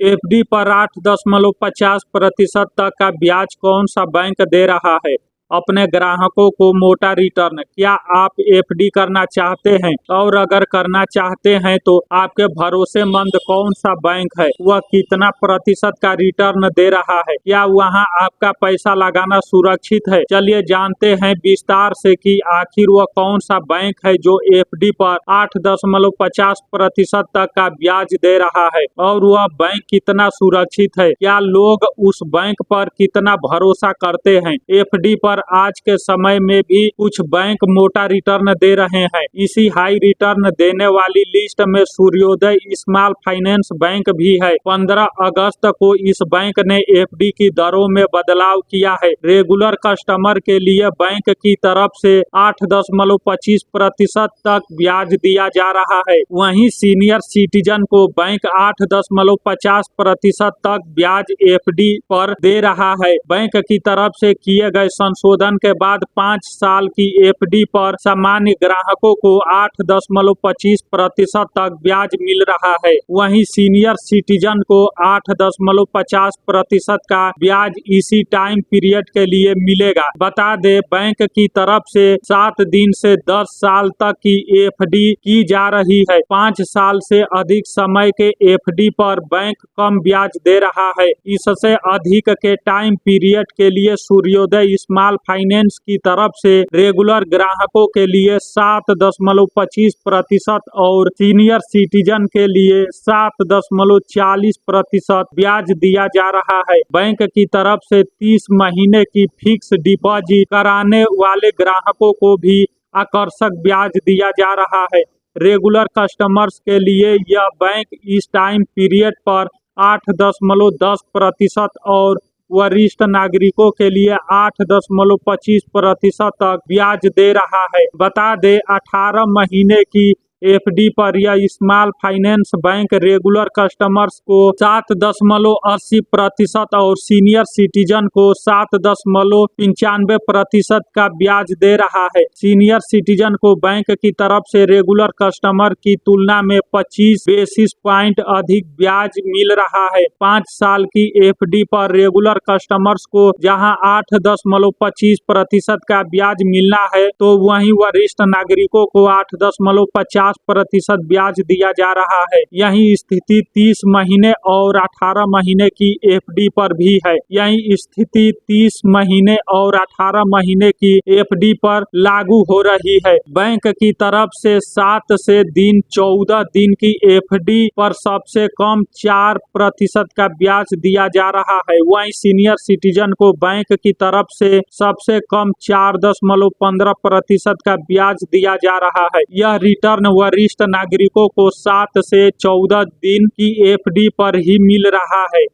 FD पर 8.50% तक का ब्याज कौन सा बैंक दे रहा है अपने ग्राहकों को मोटा रिटर्न? क्या आप एफडी करना चाहते हैं? और अगर करना चाहते हैं तो आपके भरोसेमंद कौन सा बैंक है? वह कितना प्रतिशत का रिटर्न दे रहा है? क्या वहां आपका पैसा लगाना सुरक्षित है? चलिए जानते हैं विस्तार से कि आखिर वह कौन सा बैंक है जो एफडी पर 8.50% तक का ब्याज दे रहा है और वह बैंक कितना सुरक्षित है। क्या लोग उस बैंक पर कितना भरोसा करते हैं? एफडी पर आज के समय में भी कुछ बैंक मोटा रिटर्न दे रहे हैं। इसी हाई रिटर्न देने वाली लिस्ट में सूर्योदय स्मॉल फाइनेंस बैंक भी है। 15 अगस्त को इस बैंक ने एफडी की दरों में बदलाव किया है। रेगुलर कस्टमर के लिए बैंक की तरफ से 8.25% तक ब्याज दिया जा रहा है। वहीं सीनियर सिटीजन को बैंक 8.50% तक ब्याज एफडी पर दे रहा है। बैंक की तरफ से किए गए संशोधन के बाद 5 साल की एफडी पर सामान्य ग्राहकों को 8.25% तक ब्याज मिल रहा है। वहीं सीनियर सिटीजन को 8.50% का ब्याज इसी टाइम पीरियड के लिए मिलेगा। बता दे बैंक की तरफ से 7 दिन से 10 साल तक की एफडी की जा रही है। 5 साल से अधिक समय के एफडी पर बैंक कम ब्याज दे रहा है। इससे अधिक के टाइम पीरियड के लिए सूर्योदय स्मॉल फाइनेंस की तरफ से रेगुलर ग्राहकों के लिए 7.25% और सीनियर सिटीजन के लिए 7.40% ब्याज दिया जा रहा है। बैंक की तरफ से 30 महीने की फिक्स डिपॉजिट कराने वाले ग्राहकों को भी आकर्षक ब्याज दिया जा रहा है। रेगुलर कस्टमर्स के लिए यह बैंक इस टाइम पीरियड पर 8.10% और वरिष्ठ नागरिकों के लिए 8.25% तक ब्याज दे रहा है। बता दे 18 महीने की एफडी पर यह small finance bank regular customers को 7.80% और सीनियर सिटीजन को 7.95% का ब्याज दे रहा है। सीनियर सिटीजन को बैंक की तरफ से रेगुलर कस्टमर की तुलना में 25 बेसिस पॉइंट अधिक ब्याज मिल रहा है। 5 साल की एफडी पर रेगुलर कस्टमर्स को जहां 8.25% का ब्याज मिलना है तो वहीं वरिष्ठ नागरिकों को 8.50% ब्याज दिया जा रहा है। यही स्थिति 30 महीने और 18 महीने की एफडी पर भी है। यही स्थिति 30 महीने और 18 महीने की एफडी पर लागू हो रही है। बैंक की तरफ से 7 से 14 दिन की एफडी पर सबसे कम 4% का ब्याज दिया जा रहा है। वहीं सीनियर सिटीजन को बैंक की तरफ से सबसे कम 4.15% का ब्याज दिया जा रहा है। यह रिटर्न वरिष्ठ नागरिकों को 7 से 14 दिन की एफडी पर ही मिल रहा है।